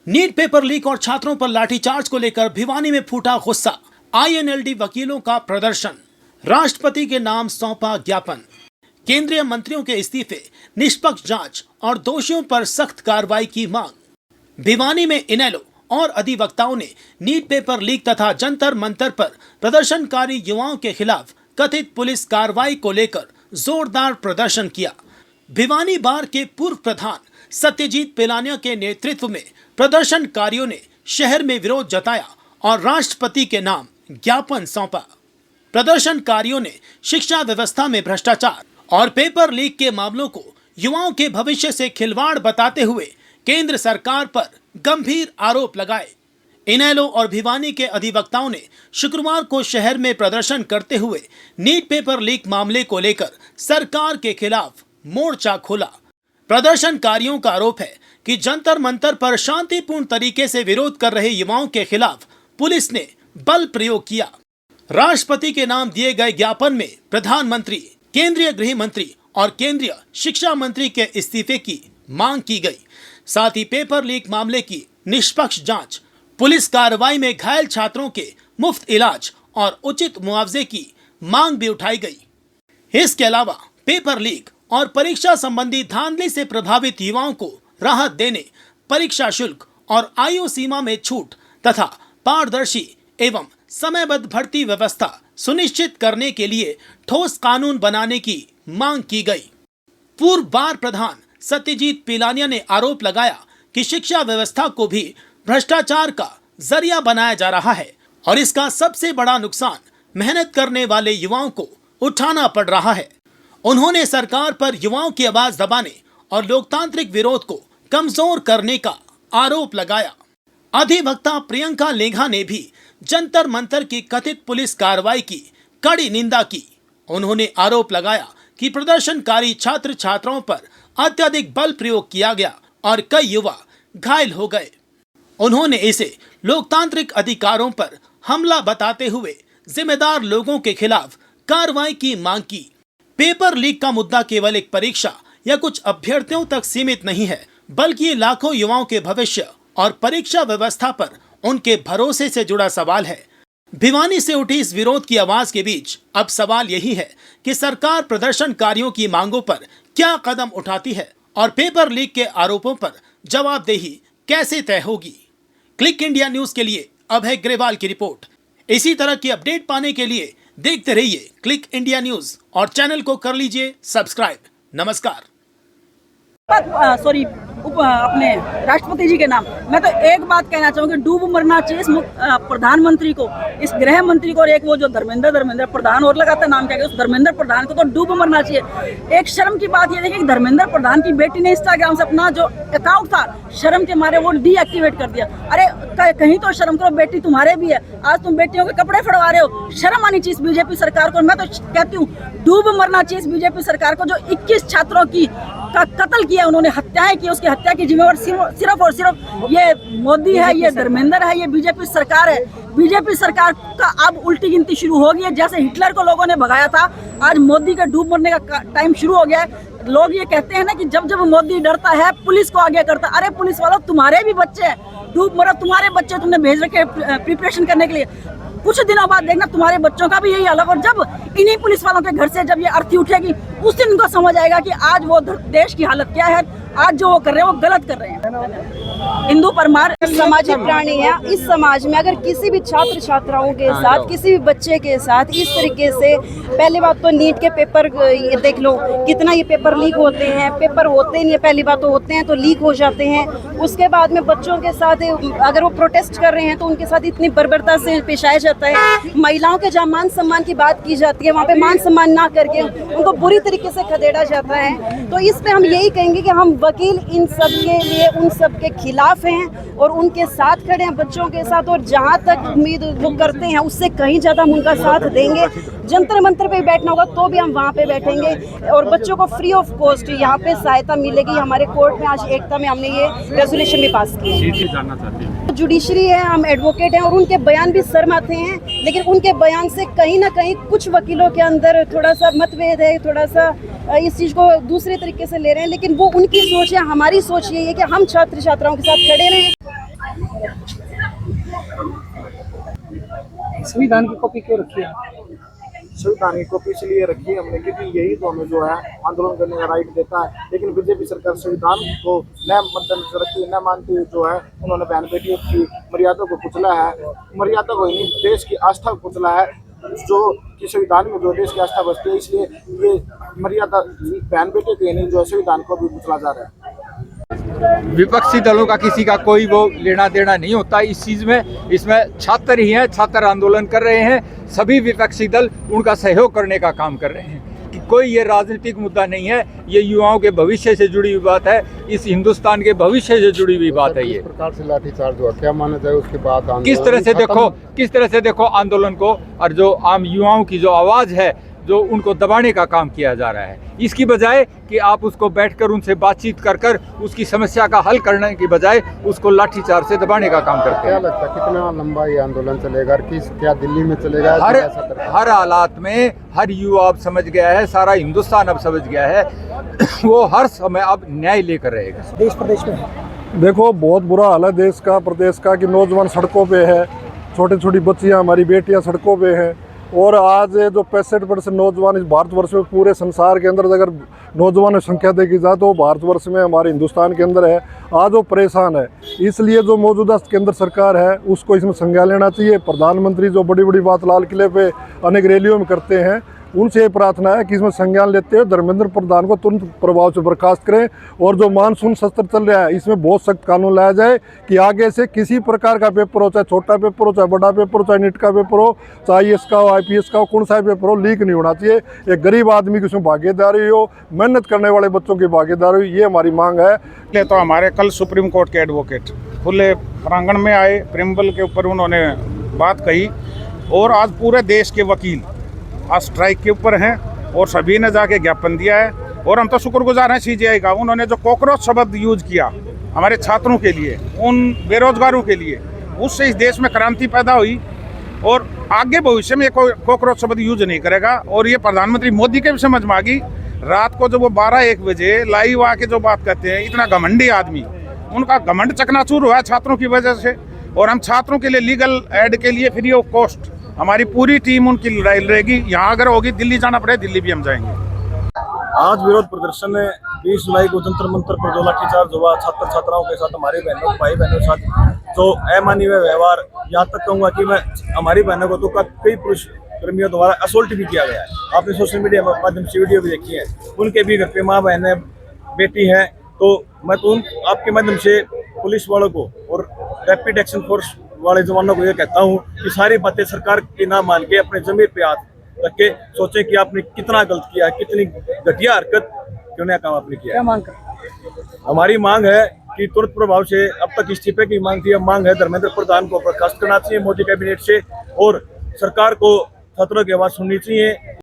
NEET paper leak और छात्रों पर लाठीचार्ज को लेकर भिवानी में फूटा गुस्सा। आईएनएलडी वकीलों का प्रदर्शन। राष्ट्रपति के नाम सौंपा ज्ञापन। केंद्रीय मंत्रियों के इस्तीफे, निष्पक्ष जांच और दोषियों पर सख्त कार्रवाई की मांग। भिवानी में इनेलो और अधिवक्ताओं ने नीट पेपर लीक तथा जंतर मंतर पर प्रदर्शनकारी युवाओं के खिलाफ कथित पुलिस कार्रवाई को लेकर जोरदार प्रदर्शन किया। भिवानी बार के पूर्व प्रधान सत्यजीत पिलानिया के नेतृत्व में प्रदर्शनकारियों ने शहर में विरोध जताया और राष्ट्रपति के नाम ज्ञापन सौंपा। प्रदर्शनकारियों ने शिक्षा व्यवस्था में भ्रष्टाचार और पेपर लीक के मामलों को युवाओं के भविष्य से खिलवाड़ बताते हुए केंद्र सरकार पर गंभीर आरोप लगाए। इनेलो और भिवानी के अधिवक्ताओं ने शुक्रवार को शहर में प्रदर्शन करते हुए नीट पेपर लीक मामले को लेकर सरकार के खिलाफ मोर्चा खोला। प्रदर्शनकारियों का आरोप है कि जंतर मंतर पर शांतिपूर्ण तरीके से विरोध कर रहे युवाओं के खिलाफ पुलिस ने बल प्रयोग किया। राष्ट्रपति के नाम दिए गए ज्ञापन में प्रधानमंत्री, केंद्रीय गृह मंत्री और केंद्रीय शिक्षा मंत्री के इस्तीफे की मांग की गई। साथ ही पेपर लीक मामले की निष्पक्ष जांच, पुलिस कार्रवाई में घायल छात्रों के मुफ्त इलाज और उचित मुआवजे की मांग भी उठाई गई। इसके अलावा पेपर लीक और परीक्षा संबंधी धांधली से प्रभावित युवाओं को राहत देने, परीक्षा शुल्क और आयु सीमा में छूट तथा पारदर्शी एवं समयबद्ध भर्ती व्यवस्था सुनिश्चित करने के लिए ठोस कानून बनाने की मांग की गई। पूर्व बार प्रधान सत्यजीत पिलानिया ने आरोप लगाया कि शिक्षा व्यवस्था को भी भ्रष्टाचार का जरिया बनाया जा रहा है और इसका सबसे बड़ा नुकसान मेहनत करने वाले युवाओं को उठाना पड़ रहा है। उन्होंने सरकार पर युवाओं की आवाज दबाने और लोकतांत्रिक विरोध को कमजोर करने का आरोप लगाया। अधिवक्ता प्रियंका लेंघा ने भी जंतर मंतर की कथित पुलिस कार्रवाई की कड़ी निंदा की। उन्होंने आरोप लगाया कि प्रदर्शनकारी छात्र छात्राओं पर अत्यधिक बल प्रयोग किया गया और कई युवा घायल हो गए। उन्होंने इसे लोकतांत्रिक अधिकारों पर हमला बताते हुए जिम्मेदार लोगों के खिलाफ कार्रवाई की मांग की। पेपर लीक का मुद्दा केवल एक परीक्षा या कुछ अभ्यर्थियों तक सीमित नहीं है, बल्कि ये लाखों युवाओं के भविष्य और परीक्षा व्यवस्था पर उनके भरोसे से जुड़ा सवाल है। भिवानी से उठी इस विरोध की आवाज के बीच अब सवाल यही है कि सरकार प्रदर्शनकारियों की मांगों पर क्या कदम उठाती है और पेपर लीक के आरोपों पर जवाबदेही कैसे तय होगी। क्लिक इंडिया न्यूज के लिए अभय ग्रेवाल की रिपोर्ट। इसी तरह की अपडेट पाने के लिए देखते रहिए क्लिक इंडिया न्यूज और चैनल को कर लीजिए सब्सक्राइब। नमस्कार। अपने राष्ट्रपति जी के नाम मैं तो एक बात कहना चाहूँगी, डूब मरना चाहिए इस प्रधानमंत्री को, इस गृह मंत्री को और एक वो जो धर्मेंद्र प्रधान और लगाता नाम क्या, उस धर्मेंद्र प्रधान को तो डूब मरना चाहिए। एक शर्म की बात ये देखिए कि धर्मेंद्र प्रधान की बेटी ने इंस्टाग्राम से अपना जो अकाउंट था शर्म के मारे वो डीएक्टिवेट कर दिया। अरे कहीं तो शर्म करो, बेटी तुम्हारे भी है, आज तुम बेटियों के कपड़े फड़वा रहे हो। शर्म आनी चाहिए इस बीजेपी सरकार को। मैं तो कहती हूँ डूब मरना चाहिए इस बीजेपी सरकार को, जो 21 छात्रों की का कत्ल किया उन्होंने, हत्याएं की, उसकी हत्या की जिम्मेवार सिर्फ और सिर्फ ये मोदी है, ये धर्मेंद्र है, ये बीजेपी सरकार है। बीजेपी सरकार का अब उल्टी गिनती शुरू हो गई है। जैसे हिटलर को लोगों ने भगाया था, आज मोदी का डूब मरने का टाइम शुरू हो गया है। लोग ये कहते हैं ना कि जब जब मोदी डरता है पुलिस को आगे करता। अरे पुलिस वालों, तुम्हारे भी बच्चे हैं, डूब मरो, तुम्हारे बच्चे तुमने भेज रखे प्रिपरेशन करने के लिए। कुछ दिनों बाद देखना तुम्हारे बच्चों का भी यही हाल। और जब इन्हीं पुलिस वालों के घर से जब ये अर्थी उठेगी उस दिन उनको समझ आएगा कि आज वो देश की हालत क्या है, आज जो वो कर रहे हैं वो गलत कर रहे हैं। हिंदू परमार सामाजिक प्राणी है। इस समाज में अगर किसी भी छात्र छात्राओं के साथ, किसी भी बच्चे के साथ इस तरीके से, पहली बात तो नीट के पेपर ये देख लो कितना ये पेपर लीक होते हैं, पेपर होते नहीं है, पहली बात तो होते हैं तो लीक हो जाते हैं। उसके बाद में बच्चों के साथ अगर वो प्रोटेस्ट कर रहे हैं तो उनके साथ इतनी बर्बरता से पेश आया जाता है। महिलाओं के जहाँ मान सम्मान की बात की जाती है वहाँ पे मान सम्मान ना करके उनको बुरी तरीके से खदेड़ा जाता है। तो इस पे हम यही कहेंगे कि हम वकील इन सब के लिए, उन सब के खिलाफ हैं और उनके साथ खड़े हैं, बच्चों के साथ। और जहाँ तक उम्मीद वो करते हैं उससे कहीं ज़्यादा हम उनका साथ देंगे। जंतर मंतर पे बैठना होगा तो भी हम वहाँ पे बैठेंगे और बच्चों को फ्री ऑफ कॉस्ट यहाँ पे सहायता मिलेगी। हमारे कोर्ट में आज एकता में हमने ये रेजोल्यूशन भी पास किया। जुडिशरी है, हम एडवोकेट हैं और उनके बयान भी शर्माते हैं, लेकिन उनके बयान से कहीं ना कहीं कुछ वकीलों के अंदर थोड़ा सा मतभेद है, थोड़ा सा इस चीज़ को दूसरे तरीके से ले रहे हैं। लेकिन वो उनकी सोच है, हमारी सोच ये है कि हम छात्र छात्राओं के साथ खड़े रहें। संविधान की कॉपी क्यों रखी है? संविधान की कॉपी इसलिए रखी है हमने क्योंकि यही तो हमें जो है आंदोलन करने का राइट देता है। लेकिन बीजेपी सरकार संविधान को न मद्देनजर रखते हुए न मानते हुए जो है उन्होंने बहन बेटियों की मर्यादा को कुचला है। मर्यादा को ही नहीं, देश की आस्था को कुचला है। जो कि संविधान में जो देश की आस्था बसती है, इसलिए ये मर्यादा बहन बेटे के नहीं जो है संविधान को भी कुचला जा रहा है। विपक्षी दलों का किसी का कोई वो लेना देना नहीं होता इस चीज़ में। इसमें छात्र ही हैं, छात्र आंदोलन कर रहे हैं। सभी विपक्षी दल उनका सहयोग करने का काम कर रहे हैं कि कोई ये राजनीतिक मुद्दा नहीं है, ये युवाओं के भविष्य से जुड़ी हुई बात है, इस हिंदुस्तान के भविष्य से जुड़ी हुई बात है। ये प्रकार से लाठीचार्ज हुआ, क्या माना जाए उसके बाद किस तरह से देखो आंदोलन को, और जो आम युवाओं की जो आवाज़ है जो उनको दबाने का काम किया जा रहा है, इसकी बजाय कि आप उसको बैठकर उनसे बातचीत कर कर उसकी समस्या का हल करने की बजाय उसको लाठीचार्ज से दबाने का काम करते हैं। क्या लगता है कितना लंबा ये आंदोलन चलेगा और क्या दिल्ली में चलेगा? हर हालात में हर युवा अब समझ गया है, सारा हिंदुस्तान अब समझ गया है, वो हर समय अब न्याय लेकर रहेगा। देश प्रदेश में देखो बहुत बुरा हाल है देश का, प्रदेश का, कि नौजवान सड़कों पे है, छोटी छोटी बच्चियां, हमारी बेटियां सड़कों पे हैं। और आज जो 65% नौजवान इस भारतवर्ष में, पूरे संसार के अंदर अगर नौजवानों की संख्या देखी जाए तो भारतवर्ष में, हमारे हिंदुस्तान के अंदर है, आज वो परेशान है। इसलिए जो मौजूदा केंद्र सरकार है उसको इसमें संज्ञान लेना चाहिए। प्रधानमंत्री जो बड़ी बड़ी बात लाल किले पे अनेक रैलियों में करते हैं, उनसे ये प्रार्थना है कि इसमें संज्ञान लेते हुए धर्मेंद्र प्रधान को तुरंत प्रभाव से बर्खास्त करें। और जो मानसून सत्र चल रहा है इसमें बहुत सख्त कानून लाया जाए कि आगे से किसी प्रकार का पेपर हो, चाहे छोटा पेपर हो, चाहे बड़ा पेपर हो, चाहे नीट का पेपर हो, चाहे IAS का हो, IPS का हो, कौन सा पेपर हो, लीक नहीं होना चाहिए। एक गरीब आदमी की उसमें भागीदारी हो, मेहनत करने वाले बच्चों की भागीदारी हो, ये हमारी मांग है। तो हमारे कल सुप्रीम कोर्ट के एडवोकेट खुले प्रांगण में आए, प्रेम्बल के ऊपर उन्होंने बात कही, और आज पूरे देश के वकील आज स्ट्राइक के ऊपर हैं और सभी ने जाके ज्ञापन दिया है। और हम तो शुक्रगुजार हैं CJI का, उन्होंने जो कॉकरोच शब्द यूज किया हमारे छात्रों के लिए, उन बेरोजगारों के लिए, उससे इस देश में क्रांति पैदा हुई। और आगे भविष्य में कॉकरोच शब्द यूज नहीं करेगा। और ये प्रधानमंत्री मोदी के भी समझ में आ गई। रात को जब वो 12-1 बजे लाइव आके जो बात करते हैं, इतना घमंडी आदमी, उनका घमंड चकनाचूर हुआ है छात्रों की वजह से। और हम छात्रों के लिए लीगल एड के लिए फ्री ऑफ कॉस्ट हमारी पूरी टीम उनकी लड़ाई लड़ेगी। यहाँ अगर होगी दिल्ली जाना पड़े, दिल्ली भी हम जाएंगे। आज विरोध प्रदर्शन में 20 जुलाई को जंतर मंतर पर जो लाठीचार्ज हुआ छात्र छात्राओं के साथ, हमारी बहनों भाई बहनों के साथ जो अमानवीय व्यवहार, यहाँ तक कहूँगा कि मैं हमारी बहनों को तो कई पुरुष कर्मियों द्वारा असोल्ट भी किया गया है। आपने सोशल मीडिया के माध्यम से वीडियो भी देखी है। उनके भी घर पे माँ बहनें बेटी हैं। तो मैं तो आपके माध्यम से पुलिस वालों को और रैपिड एक्शन फोर्स वाले जवानों को ये कहता हूँ कि सारी बातें सरकार की ना मान के अपने जमीर पे हाथ रख के सोचें कि आपने कितना गलत किया, कितनी घटिया हरकत, क्यों ना काम आपने किया। क्या मांग कर? हमारी मांग है कि तुरंत प्रभाव से, अब तक इस्तीफे की मांग थी, अब मांग है धर्मेंद्र प्रधान को बर्खास्त करना चाहिए मोदी कैबिनेट से, और सरकार को छात्रों की आवाज़ सुननी चाहिए।